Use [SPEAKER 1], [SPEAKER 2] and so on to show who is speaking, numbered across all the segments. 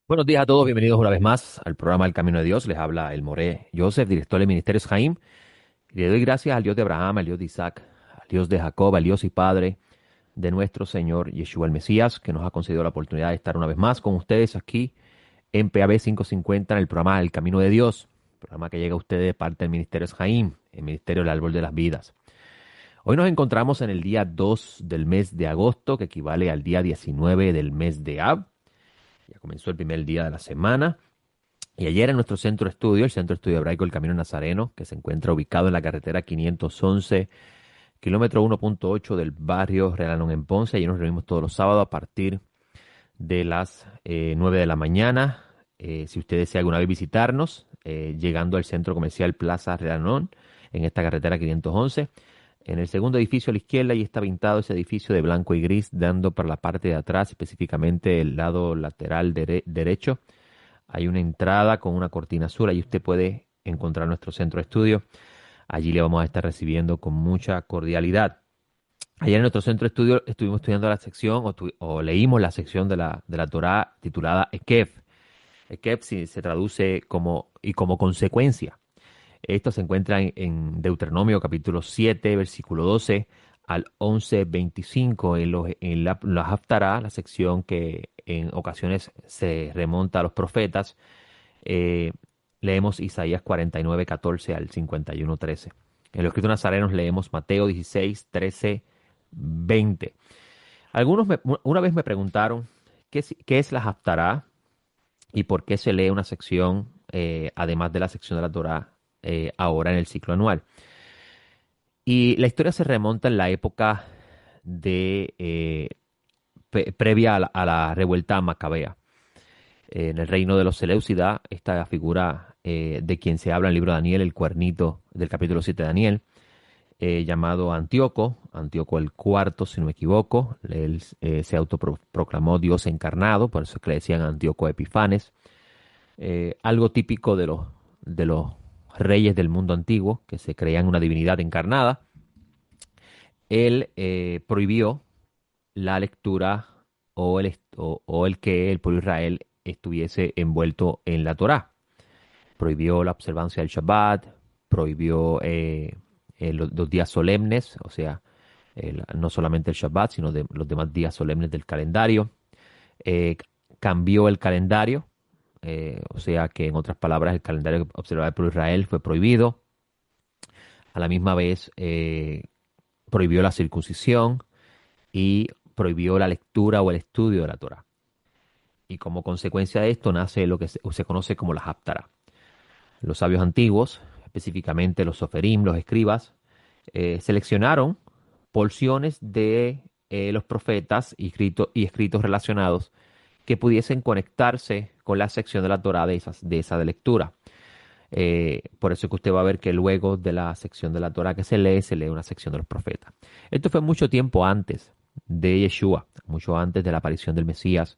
[SPEAKER 1] Buenos días a todos, bienvenidos una vez más al programa El Camino de Dios. Les habla el Moré Joseph, director del Ministerio Jaim. Y le doy gracias al Dios de Abraham, al Dios de Isaac, al Dios de Jacob, al Dios y Padre de nuestro Señor Yeshua el Mesías, que nos ha concedido la oportunidad de estar una vez más con ustedes aquí en PAB 550 en el programa El Camino de Dios, programa que llega a ustedes de parte del Ministerio Jaim, el Ministerio del Árbol de las Vidas. Hoy nos encontramos en el día 2 del mes de agosto, que equivale al día 19 del mes de Ab. Ya comenzó el primer día de la semana. Y ayer en nuestro centro de estudio, el Centro de Estudio Hebraico del Camino Nazareno, que se encuentra ubicado en la carretera 511, kilómetro 1.8 del barrio Relalón en Ponce, allí nos reunimos todos los sábados a partir de las 9 de la mañana. Si usted desea alguna vez visitarnos, llegando al centro comercial Plaza Relalón, en esta carretera 511, en el segundo edificio a la izquierda, ahí está pintado ese edificio de blanco y gris, dando para la parte de atrás, específicamente el lado lateral derecho. Hay una entrada con una cortina azul, ahí usted puede encontrar nuestro centro de estudio. Allí le vamos a estar recibiendo con mucha cordialidad. Ayer en nuestro centro de estudio estuvimos estudiando la sección o leímos la sección de la Torá titulada Ekef. Ekef se traduce como consecuencia. Esto se encuentra en Deuteronomio capítulo 7, versículo 12 al 11:25 en la Haftará, la sección que en ocasiones se remonta a los profetas. eh, Leemos Isaías 49:14 al 51:13. En los escritos nazarenos leemos Mateo 16:13, 20. Una vez me preguntaron qué es la Haftará y por qué se lee una sección, además de la sección de la Torá, ahora en el ciclo anual. Y la historia se remonta en la época previa a la revuelta macabea. En el reino de los Seleucida, esta figura de quien se habla en el libro de Daniel, el cuernito del capítulo 7 de Daniel, llamado Antíoco el cuarto, si no me equivoco. Él se autoproclamó Dios encarnado, por eso es que le decían Antíoco Epifanes. Algo típico de los reyes del mundo antiguo, que se creían una divinidad encarnada. Él prohibió la lectura o el que el pueblo de Israel estuviese envuelto en la Torá. Prohibió la observancia del Shabbat, prohibió los días solemnes, o sea, no solamente el Shabbat, sino los demás días solemnes del calendario. Eh, Cambió el calendario, o sea que en otras palabras el calendario que observaba el pueblo de Israel fue prohibido. A la misma vez prohibió la circuncisión y prohibió la lectura o el estudio de la Torá. Y como consecuencia de esto nace lo que se conoce como la Haftará. Los sabios antiguos, específicamente los soferim, los escribas, seleccionaron porciones de los profetas y escritos relacionados que pudiesen conectarse con la sección de la Torá de esa de lectura. Por eso es que usted va a ver que luego de la sección de la Torá que se lee una sección de los profetas. Esto fue mucho tiempo antes de Yeshua, mucho antes de la aparición del Mesías.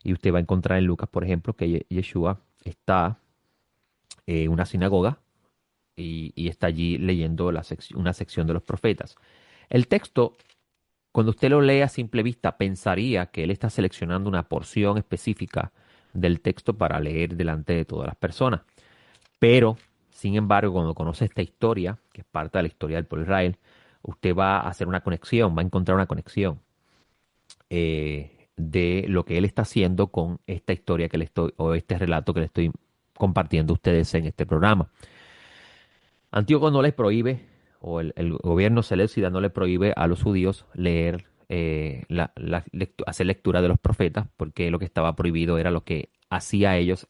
[SPEAKER 1] Y usted va a encontrar en Lucas, por ejemplo, que Yeshua está en una sinagoga y está allí leyendo una sección de los profetas. El texto, cuando usted lo lee a simple vista, pensaría que él está seleccionando una porción específica del texto para leer delante de todas las personas. Pero, sin embargo, cuando conoce esta historia, que es parte de la historia del pueblo de Israel, usted va a hacer una conexión, va a encontrar una conexión de lo que él está haciendo con esta historia o este relato que le estoy compartiendo a ustedes en este programa. Antíoco no les prohíbe, o el gobierno seleucida no le prohíbe a los judíos leer, hacer lectura de los profetas, porque lo que estaba prohibido era lo que hacía a ellos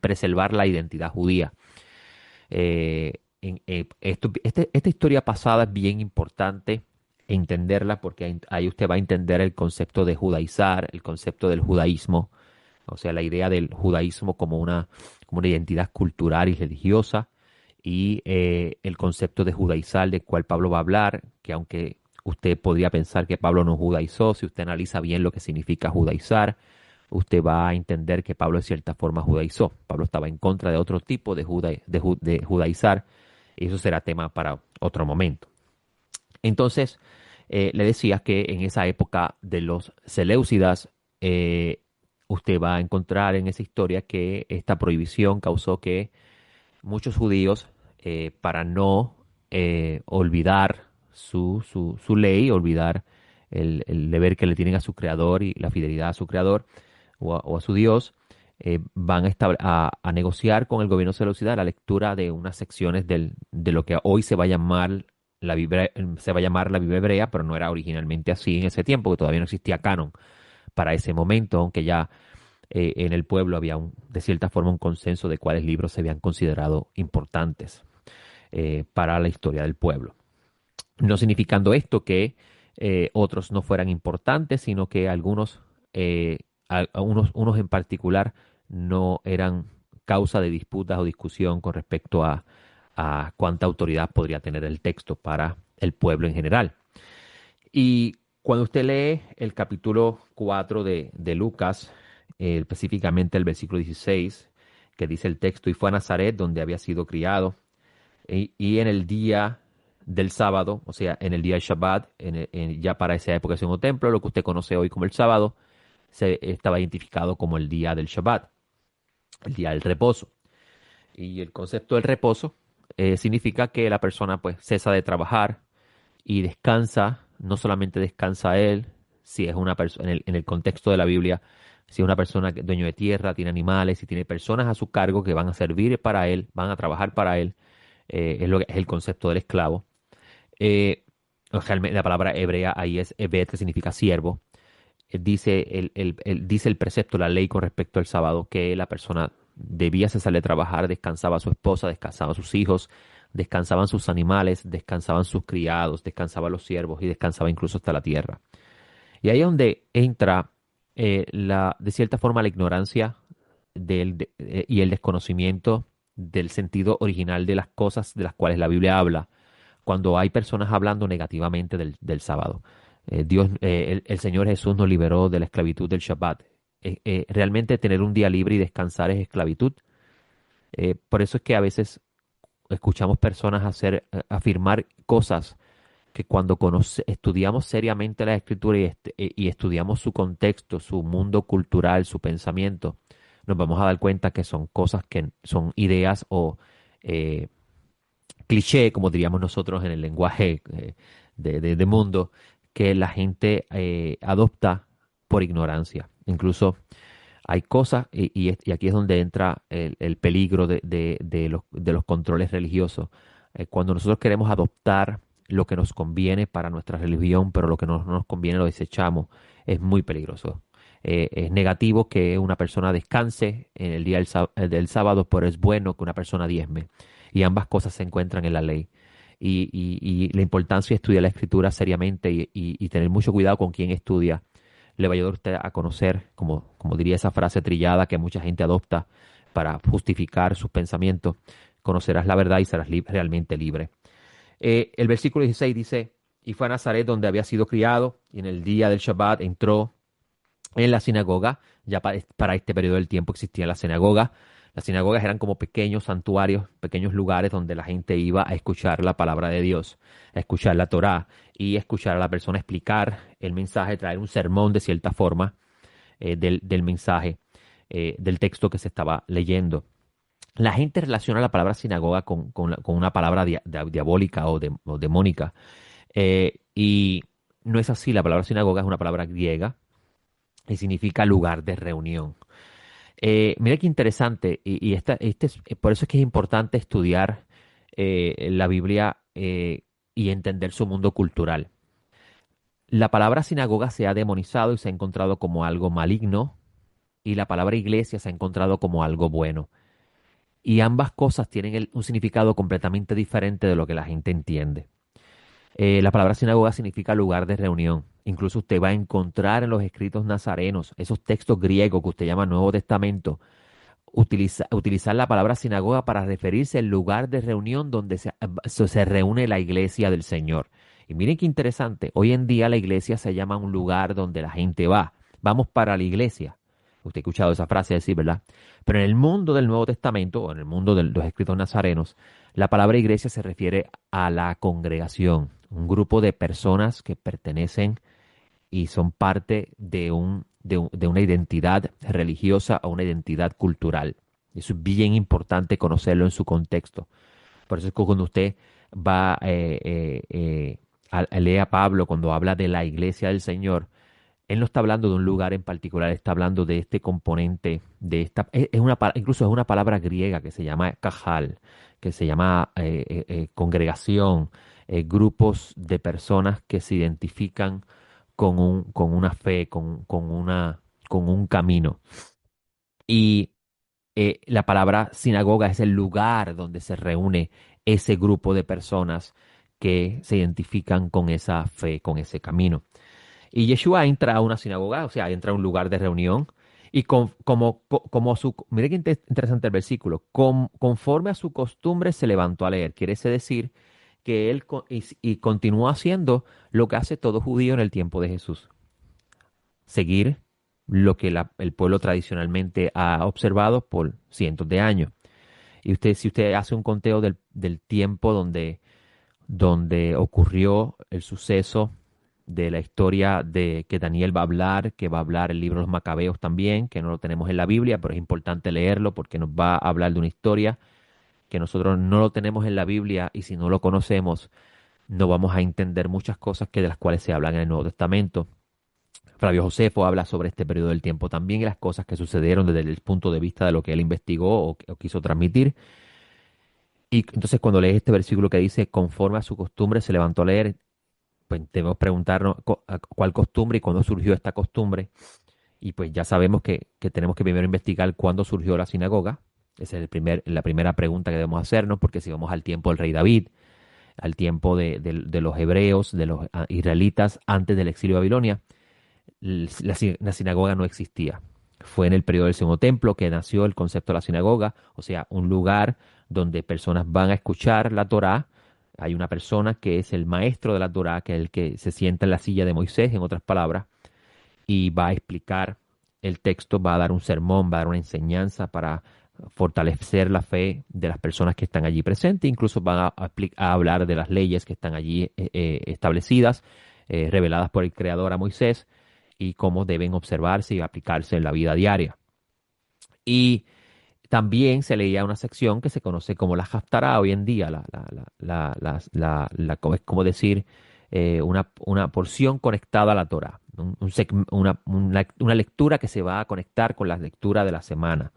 [SPEAKER 1] preservar la identidad judía. Esta historia pasada es bien importante entenderla porque ahí usted va a entender el concepto de judaizar, el concepto del judaísmo, o sea, la idea del judaísmo como una identidad cultural y religiosa, y el concepto de judaizar del cual Pablo va a hablar, que aunque usted podría pensar que Pablo no judaizó, si usted analiza bien lo que significa judaizar, usted va a entender que Pablo de cierta forma judaizó. Pablo estaba en contra de otro tipo de judaizar, y eso será tema para otro momento. Entonces, le decía que en esa época de los Seleucidas, usted va a encontrar en esa historia que esta prohibición causó que muchos judíos, para no olvidar su ley, olvidar el deber que le tienen a su creador y la fidelidad a su creador o a su Dios, van a negociar con el gobierno seleucida la lectura de unas secciones de lo que hoy se va a llamar la Biblia hebrea, pero no era originalmente así en ese tiempo, que todavía no existía canon para ese momento, aunque ya en el pueblo había de cierta forma un consenso de cuáles libros se habían considerado importantes para la historia del pueblo. No significando esto que otros no fueran importantes, sino que algunos, unos en particular, no eran causa de disputas o discusión con respecto a cuánta autoridad podría tener el texto para el pueblo en general. Y cuando usted lee el capítulo 4 de Lucas, específicamente el versículo 16, que dice el texto, y fue a Nazaret donde había sido criado, y en el día del sábado, o sea, en el día del Shabbat, ya para esa época es un templo, lo que usted conoce hoy como el sábado, se estaba identificado como el día del Shabbat, el día del reposo. Y el concepto del reposo significa que la persona pues cesa de trabajar y descansa, no solamente descansa él, si es una persona, en el contexto de la Biblia, si es una persona que es dueño de tierra, tiene animales, si tiene personas a su cargo que van a servir para él, van a trabajar para él, es lo que es el concepto del esclavo. Realmente la palabra hebrea ahí es evet, que significa siervo. Dice dice el precepto, la ley con respecto al sábado, que la persona debía cesar de trabajar, descansaba a su esposa, descansaba a sus hijos, descansaban sus animales, descansaban sus criados, descansaban los siervos y descansaba incluso hasta la tierra. Y ahí es donde entra de cierta forma la ignorancia y el desconocimiento del sentido original de las cosas de las cuales la Biblia habla cuando hay personas hablando negativamente del sábado. El Señor Jesús nos liberó de la esclavitud del Shabbat. Realmente tener un día libre y descansar es esclavitud. Por eso es que a veces escuchamos personas afirmar cosas que cuando estudiamos seriamente la Escritura y estudiamos su contexto, su mundo cultural, su pensamiento, nos vamos a dar cuenta que son cosas que son ideas o eh, cliché, como diríamos nosotros en el lenguaje de mundo, que la gente adopta por ignorancia. Incluso hay cosas, y aquí es donde entra el peligro de los controles religiosos. Cuando nosotros queremos adoptar lo que nos conviene para nuestra religión, pero lo que no nos conviene lo desechamos, es muy peligroso. Es negativo que una persona descanse en el día del sábado, pero es bueno que una persona diezme. Y ambas cosas se encuentran en la ley. Y la importancia de estudiar la escritura seriamente y tener mucho cuidado con quien estudia le va a ayudar a usted a conocer, como diría esa frase trillada que mucha gente adopta para justificar sus pensamientos, conocerás la verdad y serás realmente libre. El versículo 16 dice, y fue a Nazaret donde había sido criado, y en el día del Shabbat entró en la sinagoga. Ya para este periodo del tiempo existía la sinagoga. Las sinagogas eran como pequeños santuarios, pequeños lugares donde la gente iba a escuchar la palabra de Dios, a escuchar la Torá y a escuchar a la persona explicar el mensaje, traer un sermón de cierta forma del mensaje, del texto que se estaba leyendo. La gente relaciona la palabra sinagoga con una palabra diabólica o demónica. Y no es así. La palabra sinagoga es una palabra griega y significa lugar de reunión. Mira qué interesante, por eso es que es importante estudiar la Biblia y entender su mundo cultural. La palabra sinagoga se ha demonizado y se ha encontrado como algo maligno, y la palabra iglesia se ha encontrado como algo bueno. Y ambas cosas tienen un significado completamente diferente de lo que la gente entiende. La palabra sinagoga significa lugar de reunión. Incluso usted va a encontrar en los escritos nazarenos, esos textos griegos que usted llama Nuevo Testamento, utilizar la palabra sinagoga para referirse al lugar de reunión donde se reúne la iglesia del Señor. Y miren qué interesante, hoy en día la iglesia se llama un lugar donde la gente va. Vamos para la iglesia. Usted ha escuchado esa frase decir, ¿verdad? Pero en el mundo del Nuevo Testamento, o en el mundo de los escritos nazarenos, la palabra iglesia se refiere a la congregación, un grupo de personas que pertenecen y son parte de una identidad religiosa a una identidad cultural. Eso es bien importante conocerlo en su contexto. Por eso es que cuando usted va lee a Pablo cuando habla de la iglesia del Señor, él no está hablando de un lugar en particular, está hablando de este componente, de esta, incluso es una palabra griega que se llama kajal, que se llama congregación, grupos de personas que se identifican con una fe, con un camino. Y la palabra sinagoga es el lugar donde se reúne ese grupo de personas que se identifican con esa fe, con ese camino. Y Yeshua entra a una sinagoga, o sea, entra a un lugar de reunión y mire qué interesante el versículo, conforme a su costumbre se levantó a leer. Quiere decir que él y continuó haciendo lo que hace todo judío en el tiempo de Jesús, seguir lo que el pueblo tradicionalmente ha observado por cientos de años. Y si usted hace un conteo del tiempo donde ocurrió el suceso de la historia de que Daniel va a hablar, que va a hablar el libro de los Macabeos también, que no lo tenemos en la Biblia, pero es importante leerlo porque nos va a hablar de una historia que nosotros no lo tenemos en la Biblia y si no lo conocemos no vamos a entender muchas cosas que de las cuales se hablan en el Nuevo Testamento. Flavio Josefo habla sobre este periodo del tiempo también y las cosas que sucedieron desde el punto de vista de lo que él investigó o quiso transmitir. Y entonces cuando lees este versículo que dice, conforme a su costumbre se levantó a leer, pues debemos preguntarnos cuál costumbre y cuándo surgió esta costumbre. Y pues ya sabemos que tenemos que primero investigar cuándo surgió la sinagoga. Esa es la primera pregunta que debemos hacernos, porque si vamos al tiempo del rey David, al tiempo de los hebreos, de los israelitas antes del exilio de Babilonia, la sinagoga no existía. Fue en el periodo del Segundo Templo que nació el concepto de la sinagoga, o sea, un lugar donde personas van a escuchar la Torá. Hay una persona que es el maestro de la Torá, que es el que se sienta en la silla de Moisés, en otras palabras, y va a explicar el texto, va a dar un sermón, va a dar una enseñanza para fortalecer la fe de las personas que están allí presentes, incluso van a hablar de las leyes que están allí establecidas, reveladas por el Creador a Moisés, y cómo deben observarse y aplicarse en la vida diaria. Y también se leía una sección que se conoce como la Haftará hoy en día, es como decir, una porción conectada a la Torah, una lectura que se va a conectar con la lectura de la semana.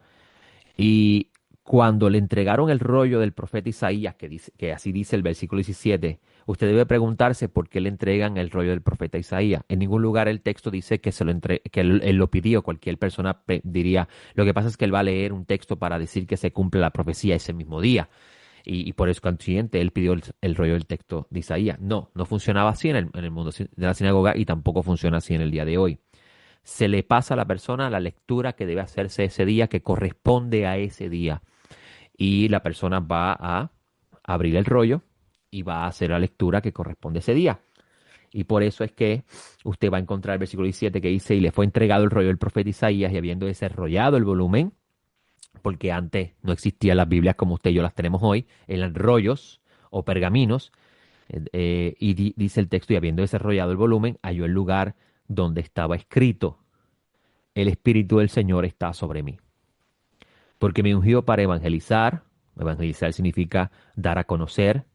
[SPEAKER 1] Y cuando le entregaron el rollo del profeta Isaías, que así dice el versículo 17, usted debe preguntarse por qué le entregan el rollo del profeta Isaías. En ningún lugar el texto dice que, que él lo pidió. Cualquier persona diría, lo que pasa es que él va a leer un texto para decir que se cumple la profecía ese mismo día. Y por eso, consiguiente, él pidió el rollo del texto de Isaías. No, no funcionaba así en el mundo de la sinagoga y tampoco funciona así en el día de hoy. Se le pasa a la persona la lectura que debe hacerse ese día, que corresponde a ese día. Y la persona va a abrir el rollo y va a hacer la lectura que corresponde a ese día. Y por eso es que usted va a encontrar el versículo 17 que dice, y le fue entregado el rollo del profeta Isaías, y habiendo desarrollado el volumen, porque antes no existían las Biblias como usted y yo las tenemos hoy, eran rollos o pergaminos, dice el texto, y habiendo desarrollado el volumen, halló el lugar donde estaba escrito, el Espíritu del Señor está sobre mí, porque me ungió para evangelizar. Evangelizar significa dar a conocer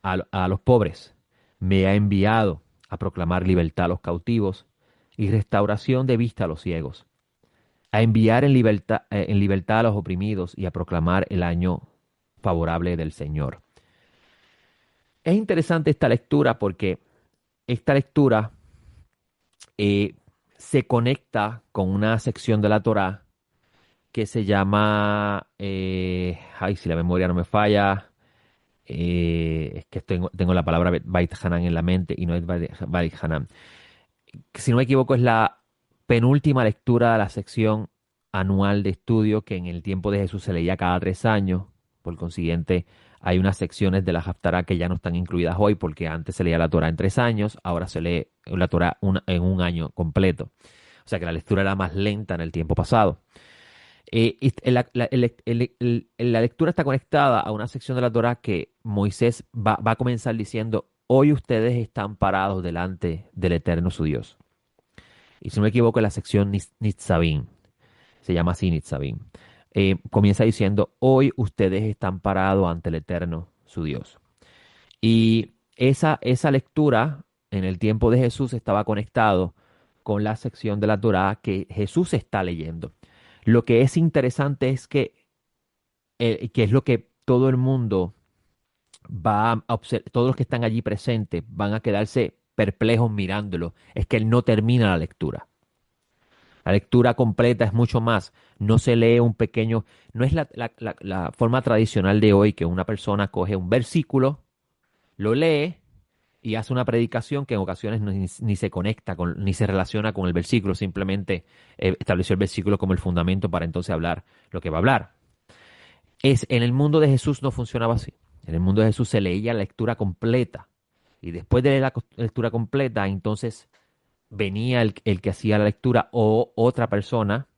[SPEAKER 1] a los pobres. Me ha enviado a proclamar libertad a los cautivos y restauración de vista a los ciegos, a enviar en libertad a los oprimidos y a proclamar el año favorable del Señor. Es interesante esta lectura porque esta lectura se conecta con una sección de la Torá que se llama, ay, si la memoria no me falla, es que tengo la palabra Beit Hanan en la mente y no es Beit Hanan. Si no me equivoco, es la penúltima lectura de la sección anual de estudio que en el tiempo de Jesús se leía cada 3 años. Por consiguiente, hay unas secciones de la Haftará que ya no están incluidas hoy porque antes se leía la Torá en 3 años, ahora se lee la Torá en un año completo. O sea que la lectura era más lenta en el tiempo pasado. La lectura está conectada a una sección de la Torá que Moisés va a comenzar diciendo, hoy ustedes están parados delante del Eterno su Dios. y si no me equivoco, en la sección Nitzavim, se llama así Nitzavim, comienza diciendo, hoy ustedes están parados ante el Eterno, su Dios. Y esa lectura en el tiempo de Jesús estaba conectado con la sección de la Torá que Jesús está leyendo. Lo que es interesante es que es lo que todo el mundo va a observar, todos los que están allí presentes van a quedarse perplejos mirándolo, es que él no termina la lectura. La lectura completa es mucho más. No se lee un pequeño, no es la forma tradicional de hoy que una persona coge un versículo, lo lee y hace una predicación que en ocasiones ni se conecta con, ni se relaciona con el versículo, simplemente estableció el versículo como el fundamento para entonces hablar lo que va a hablar. En el mundo de Jesús no funcionaba así. En el mundo de Jesús se leía la lectura completa y después de leer la lectura completa, entonces venía el que hacía la lectura o otra persona,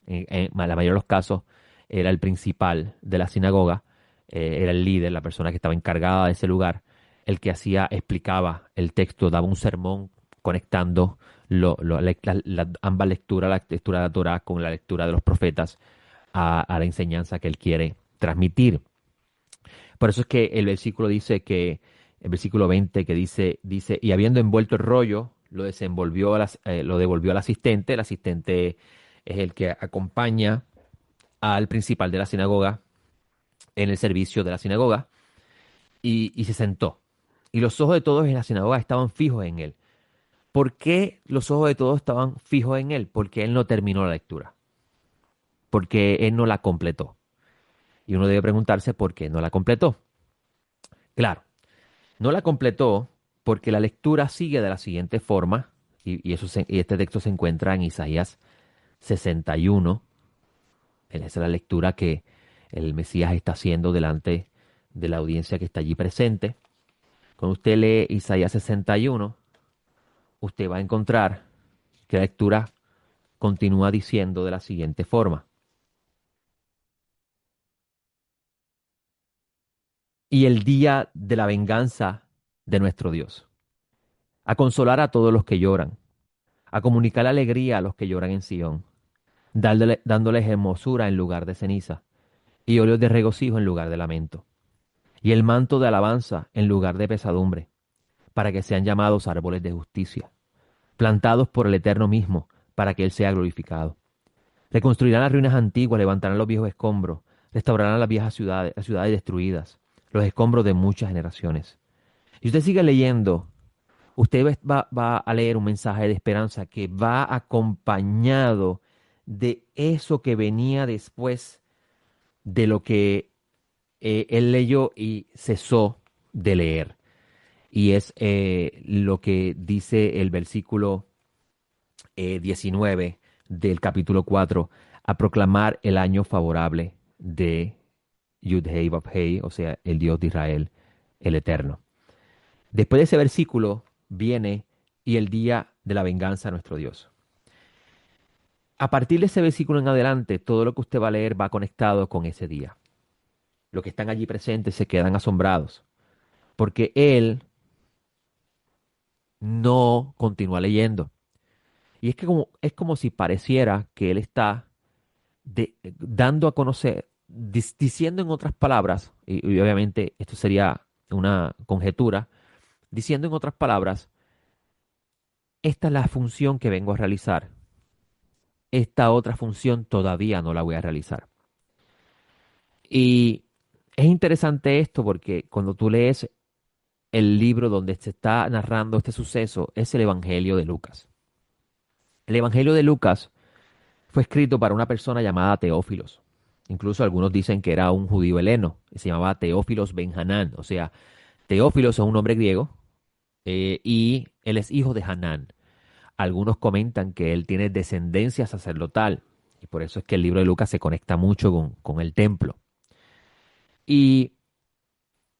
[SPEAKER 1] en la mayoría de los casos era el principal de la sinagoga, era el líder, la persona que estaba encargada de ese lugar, el que explicaba el texto, daba un sermón conectando ambas lecturas, la lectura de la Torah con la lectura de los profetas a la enseñanza que él quiere transmitir. Por eso es que el versículo 20 que dice, y habiendo envuelto el rollo, lo devolvió al asistente. El asistente es el que acompaña al principal de la sinagoga en el servicio de la sinagoga y se sentó. Y los ojos de todos en la sinagoga estaban fijos en él. ¿Por qué los ojos de todos estaban fijos en él? Porque él no terminó la lectura, porque él no la completó. Y uno debe preguntarse por qué no la completó. Claro, no la completó porque la lectura sigue de la siguiente forma, y este texto se encuentra en Isaías 61. Esa es la lectura que el Mesías está haciendo delante de la audiencia que está allí presente. Cuando usted lee Isaías 61, usted va a encontrar que la lectura continúa diciendo de la siguiente forma. Y el día de la venganza de nuestro Dios, a consolar a todos los que lloran, a comunicar alegría a los que lloran en Sión, dándoles hermosura en lugar de ceniza, y óleos de regocijo en lugar de lamento, y el manto de alabanza en lugar de pesadumbre, para que sean llamados árboles de justicia, plantados por el Eterno mismo, para que Él sea glorificado. Reconstruirán las ruinas antiguas, levantarán los viejos escombros, restaurarán las ciudades destruidas, los escombros de muchas generaciones. Y usted sigue leyendo, va a leer un mensaje de esperanza que va acompañado de eso que venía después de lo que él leyó y cesó de leer. Y es lo que dice el versículo 19 del capítulo 4, a proclamar el año favorable de Yud-Hei Vav-Hei, o sea, el Dios de Israel, el Eterno. Después de ese versículo viene y el día de la venganza de nuestro Dios. A partir de ese versículo en adelante, todo lo que usted va a leer va conectado con ese día. Los que están allí presentes se quedan asombrados, porque él no continúa leyendo. Y es como si pareciera que él está dando a conocer, diciendo en otras palabras, y obviamente esto sería una conjetura, diciendo en otras palabras, esta es la función que vengo a realizar. Esta otra función todavía no la voy a realizar. Y es interesante esto porque cuando tú lees el libro donde se está narrando este suceso, es el Evangelio de Lucas. El Evangelio de Lucas fue escrito para una persona llamada Teófilos. Incluso algunos dicen que era un judío heleno, que se llamaba Teófilos Ben-Hanán. O sea, Teófilos es un nombre griego y él es hijo de Hanán. Algunos comentan que él tiene descendencia sacerdotal y por eso es que el libro de Lucas se conecta mucho con el templo. Y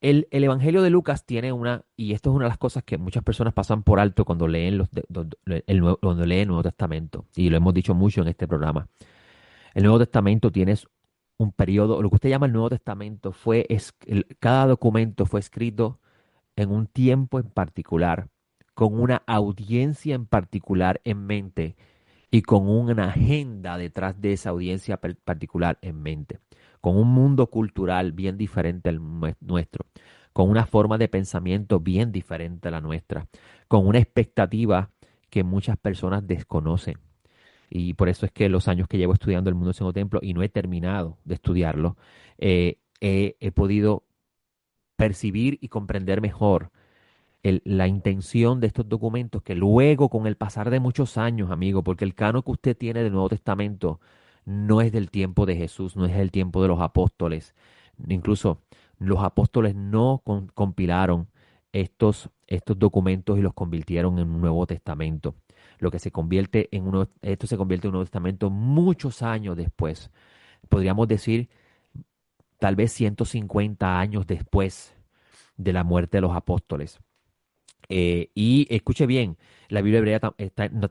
[SPEAKER 1] el Evangelio de Lucas tiene y esto es una de las cosas que muchas personas pasan por alto cuando leen, cuando leen el Nuevo Testamento, y lo hemos dicho mucho en este programa. El Nuevo Testamento tiene un periodo, lo que usted llama el Nuevo Testamento cada documento fue escrito en un tiempo en particular, con una audiencia en particular en mente y con una agenda detrás de esa audiencia particular en mente, con un mundo cultural bien diferente al nuestro, con una forma de pensamiento bien diferente a la nuestra, con una expectativa que muchas personas desconocen. Y por eso es que los años que llevo estudiando el mundo del segundo templo y no he terminado de estudiarlo, he podido percibir y comprender mejor la intención de estos documentos que luego, con el pasar de muchos años, amigo, porque el canon que usted tiene del Nuevo Testamento no es del tiempo de Jesús, no es del tiempo de los apóstoles. Incluso los apóstoles no compilaron estos documentos y los convirtieron en un Nuevo Testamento. Lo que se convierte en esto se convierte en un Nuevo Testamento muchos años después. Podríamos decir, tal vez 150 años después de la muerte de los apóstoles. Y escuche bien, la Biblia hebrea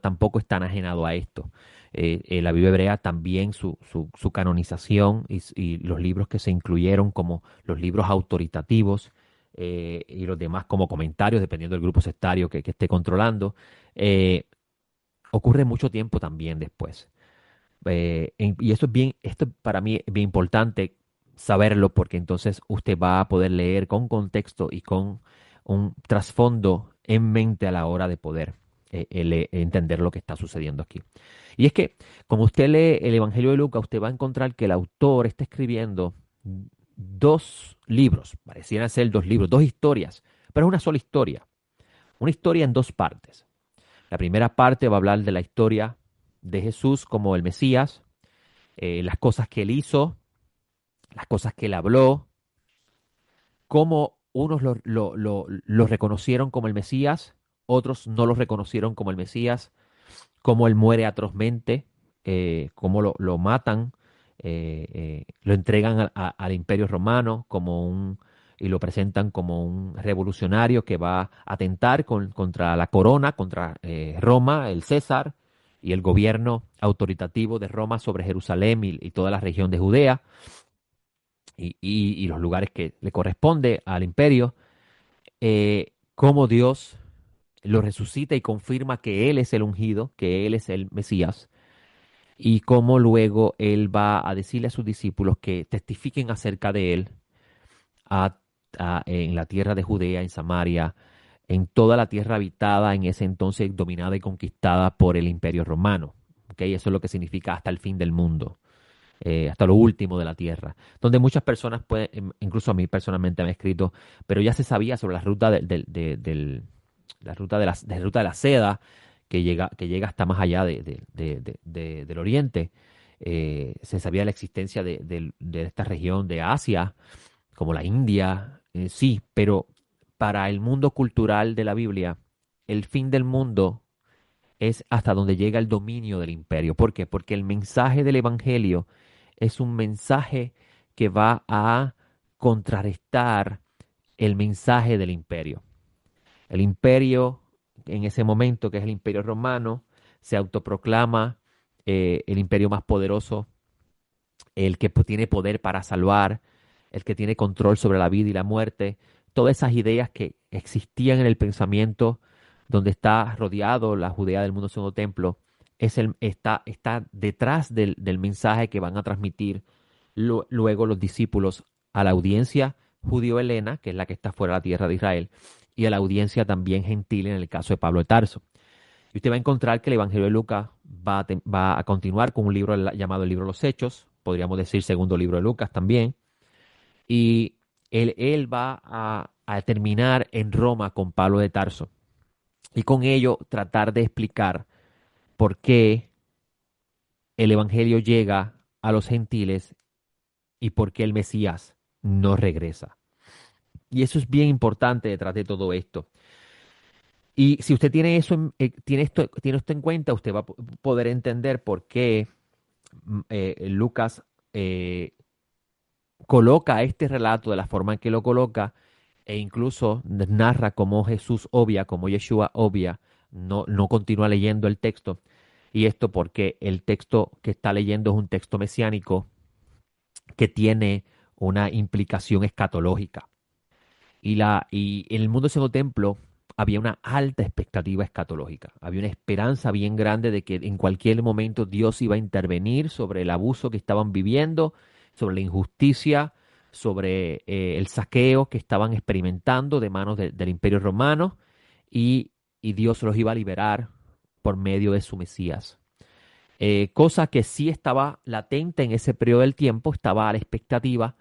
[SPEAKER 1] tampoco es tan ajenado a esto. La Biblia hebrea también su canonización y los libros que se incluyeron como los libros autoritativos y los demás como comentarios, dependiendo del grupo sectario que esté controlando, eh, ocurre mucho tiempo también después. Y esto para mí es bien importante saberlo porque entonces usted va a poder leer con contexto y con un trasfondo en mente a la hora de poder entender lo que está sucediendo aquí. Y es que, como usted lee el Evangelio de Lucas, usted va a encontrar que el autor está escribiendo dos libros, parecieran ser dos libros, dos historias, pero es una historia en dos partes. La primera parte va a hablar de la historia de Jesús como el Mesías, las cosas que él hizo, las cosas que él habló, cómo unos lo reconocieron como el Mesías, otros no lo reconocieron como el Mesías, cómo él muere atrozmente, cómo lo matan, lo entregan al Imperio Romano y lo presentan como un revolucionario que va a atentar contra la corona, contra Roma, el César y el gobierno autoritativo de Roma sobre Jerusalén y toda la región de Judea y los lugares que le corresponde al imperio, cómo Dios lo resucita y confirma que Él es el ungido, que Él es el Mesías, y cómo luego Él va a decirle a sus discípulos que testifiquen acerca de Él a- en la tierra de Judea, en Samaria, en toda la tierra habitada en ese entonces dominada y conquistada por el imperio romano. ¿Okay? Eso es lo que significa hasta el fin del mundo. Hasta lo último de la tierra, donde muchas personas pueden, incluso a mí personalmente me han escrito, pero ya se sabía sobre la ruta la ruta de ruta de la seda que llega hasta más allá del Oriente. Se sabía la existencia de esta región de Asia, como la India, sí, pero para el mundo cultural de la Biblia, el fin del mundo es hasta donde llega el dominio del imperio. ¿Por qué? Porque el mensaje del Evangelio es un mensaje que va a contrarrestar el mensaje del imperio. El imperio, en ese momento, que es el imperio romano, se autoproclama el imperio más poderoso, el que tiene poder para salvar, el que tiene control sobre la vida y la muerte, todas esas ideas que existían en el pensamiento donde está rodeado la Judea del mundo segundo templo, está detrás del mensaje que van a transmitir luego los discípulos a la audiencia judío-helena, que es la que está fuera de la tierra de Israel, y a la audiencia también gentil en el caso de Pablo de Tarso. Y usted va a encontrar que el Evangelio de Lucas va a continuar con un libro llamado el libro de los Hechos, podríamos decir segundo libro de Lucas también, y él va a terminar en Roma con Pablo de Tarso, y con ello tratar de explicar por qué el Evangelio llega a los gentiles y por qué el Mesías no regresa. Y eso es bien importante detrás de todo esto. Y si usted tiene tiene esto en cuenta, usted va a poder entender por qué Lucas coloca este relato de la forma en que lo coloca e incluso narra cómo Jesús obvia, cómo Yeshua obvia, no continúa leyendo el texto. Y esto porque el texto que está leyendo es un texto mesiánico que tiene una implicación escatológica. Y en el mundo del segundo templo, había una alta expectativa escatológica. Había una esperanza bien grande de que en cualquier momento Dios iba a intervenir sobre el abuso que estaban viviendo, sobre la injusticia, sobre el saqueo que estaban experimentando de manos del Imperio Romano y, y Dios los iba a liberar por medio de su Mesías. Cosa que sí estaba latente en ese periodo del tiempo, estaba a la expectativa,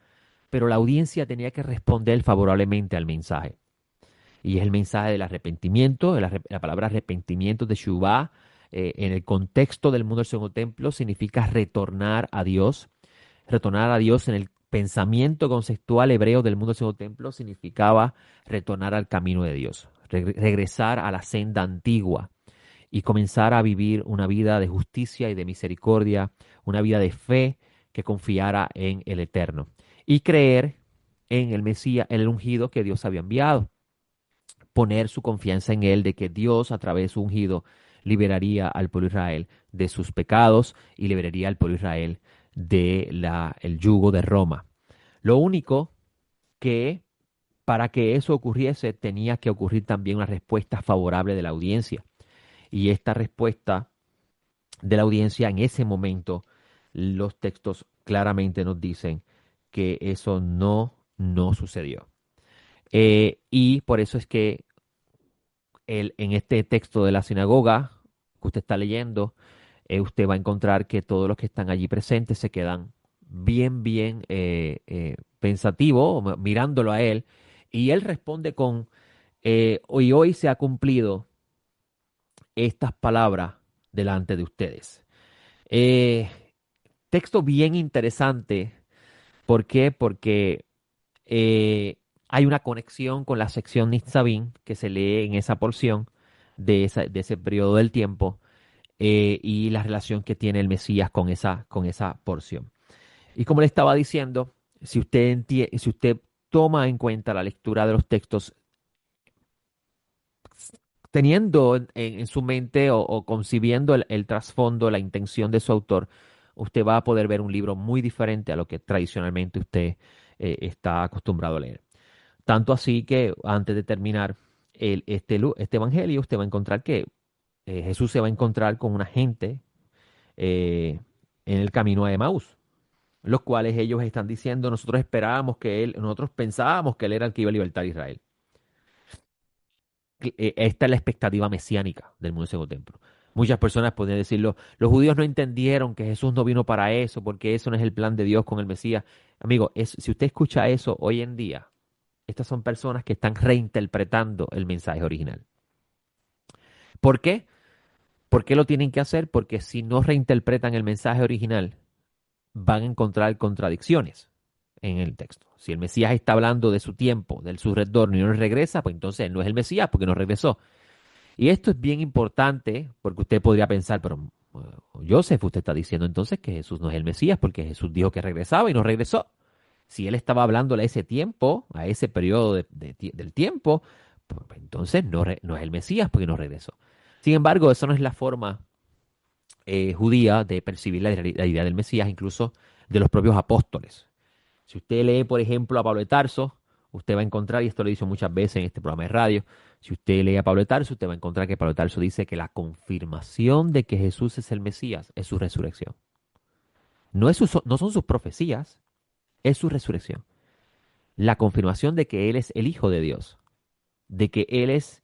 [SPEAKER 1] pero la audiencia tenía que responder favorablemente al mensaje. Y es el mensaje del arrepentimiento, la palabra arrepentimiento de Shuvah, en el contexto del mundo del segundo templo, significa retornar a Dios. Retornar a Dios en el pensamiento conceptual hebreo del mundo del segundo templo significaba retornar al camino de Dios, regresar a la senda antigua y comenzar a vivir una vida de justicia y de misericordia, una vida de fe que confiara en el Eterno y creer en el Mesías, en el ungido que Dios había enviado, poner su confianza en él de que Dios a través de su ungido liberaría al pueblo de Israel de sus pecados y liberaría al pueblo de Israel el yugo de Roma. Lo único que para que eso ocurriese tenía que ocurrir también una respuesta favorable de la audiencia. Y esta respuesta de la audiencia en ese momento, los textos claramente nos dicen que eso no sucedió. Y por eso es que en este texto de la sinagoga que usted está leyendo, usted va a encontrar que todos los que están allí presentes se quedan bien pensativos, mirándolo a él, y él responde con, hoy se ha cumplido estas palabras delante de ustedes. Eh, Texto bien interesante. ¿Por qué? Porque hay una conexión con la sección Nitzavim que se lee en esa porción de ese periodo del tiempo y la relación que tiene el Mesías con esa porción. Y como le estaba diciendo, si usted toma en cuenta la lectura de los textos, teniendo en su mente o concibiendo el trasfondo, la intención de su autor, usted va a poder ver un libro muy diferente a lo que tradicionalmente usted está acostumbrado a leer. Tanto así que antes de terminar este evangelio, usted va a encontrar que Jesús se va a encontrar con una gente en el camino a Emaús, los cuales ellos están diciendo, nosotros pensábamos que él era el que iba a libertar a Israel. Esta es la expectativa mesiánica del mundo del segundo templo. Muchas personas podrían decirlo, los judíos no entendieron que Jesús no vino para eso, porque eso no es el plan de Dios con el Mesías. Amigo, si usted escucha eso hoy en día, estas son personas que están reinterpretando el mensaje original. ¿Por qué? ¿Por qué lo tienen que hacer? Porque si no reinterpretan el mensaje original, van a encontrar contradicciones en el texto. Si el Mesías está hablando de su tiempo, de su retorno y no regresa, pues entonces él no es el Mesías porque no regresó. Y esto es bien importante porque usted podría pensar, pero Joseph, usted está diciendo entonces que Jesús no es el Mesías porque Jesús dijo que regresaba y no regresó. Si él estaba hablando a ese tiempo, a ese periodo del tiempo, pues entonces no es el Mesías porque no regresó. Sin embargo, eso no es la forma judía de percibir la idea del Mesías, incluso de los propios apóstoles. Si usted lee, por ejemplo, a Pablo de Tarso, usted va a encontrar, y esto lo he dicho muchas veces en este programa de radio, si usted lee a Pablo de Tarso, usted va a encontrar que Pablo de Tarso dice que la confirmación de que Jesús es el Mesías es su resurrección. No son sus profecías, es su resurrección. La confirmación de que Él es el Hijo de Dios, de que Él es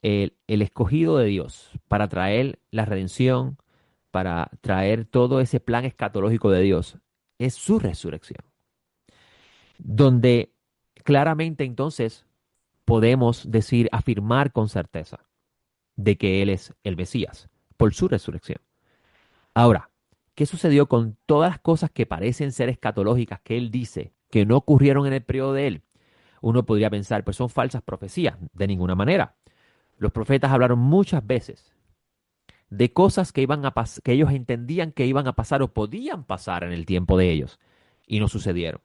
[SPEAKER 1] el escogido de Dios para traer la redención, para traer todo ese plan escatológico de Dios, es su resurrección. Donde claramente entonces podemos decir, afirmar con certeza de que Él es el Mesías por su resurrección. Ahora, ¿qué sucedió con todas las cosas que parecen ser escatológicas que Él dice que no ocurrieron en el periodo de Él? Uno podría pensar, pues son falsas profecías. De ninguna manera. Los profetas hablaron muchas veces de cosas que que ellos entendían que iban a pasar o podían pasar en el tiempo de ellos y no sucedieron.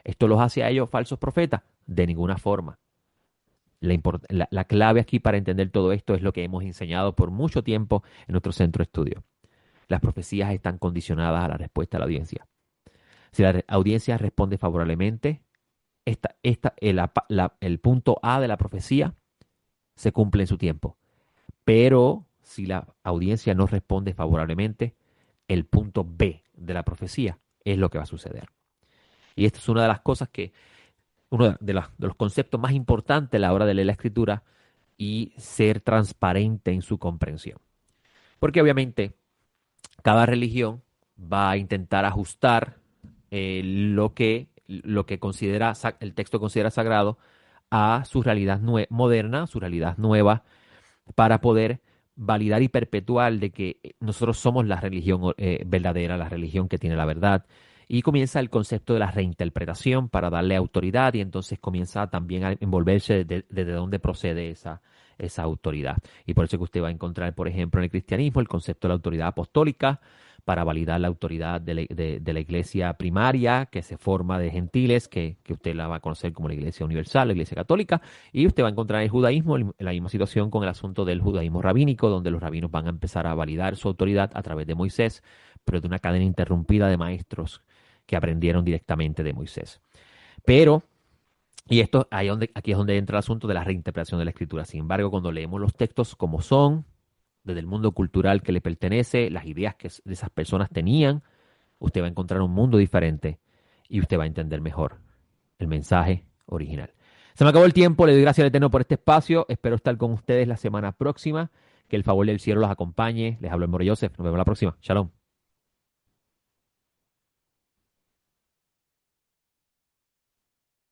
[SPEAKER 1] ¿Esto los hace a ellos falsos profetas? De ninguna forma. La clave aquí para entender todo esto es lo que hemos enseñado por mucho tiempo en nuestro centro de estudio. Las profecías están condicionadas a la respuesta de la audiencia. Si la audiencia responde favorablemente, el punto A de la profecía se cumple en su tiempo. Pero si la audiencia no responde favorablemente, el punto B de la profecía es lo que va a suceder. Y esto es una de las cosas que, uno de los conceptos más importantes a la hora de leer la escritura y ser transparente en su comprensión. Porque obviamente cada religión va a intentar ajustar lo que considera, el texto considera sagrado a su realidad moderna, su realidad nueva, para poder validar y perpetuar de que nosotros somos la religión verdadera, la religión que tiene la verdad. Y comienza el concepto de la reinterpretación para darle autoridad y entonces comienza también a envolverse desde dónde procede esa autoridad. Y por eso que usted va a encontrar, por ejemplo, en el cristianismo el concepto de la autoridad apostólica para validar la autoridad de la iglesia primaria que se forma de gentiles, que usted la va a conocer como la iglesia universal, la iglesia católica, y usted va a encontrar en el judaísmo la misma situación con el asunto del judaísmo rabínico, donde los rabinos van a empezar a validar su autoridad a través de Moisés, pero de una cadena interrumpida de maestros que aprendieron directamente de Moisés. Pero, y esto aquí es donde entra el asunto de la reinterpretación de la escritura. Sin embargo, cuando leemos los textos como son, desde el mundo cultural que le pertenece, las ideas que esas personas tenían, usted va a encontrar un mundo diferente y usted va a entender mejor el mensaje original. Se me acabó el tiempo, le doy gracias al Eterno por este espacio, espero estar con ustedes la semana próxima, que el favor del cielo los acompañe, les hablo el Moro Joseph, nos vemos la próxima, shalom.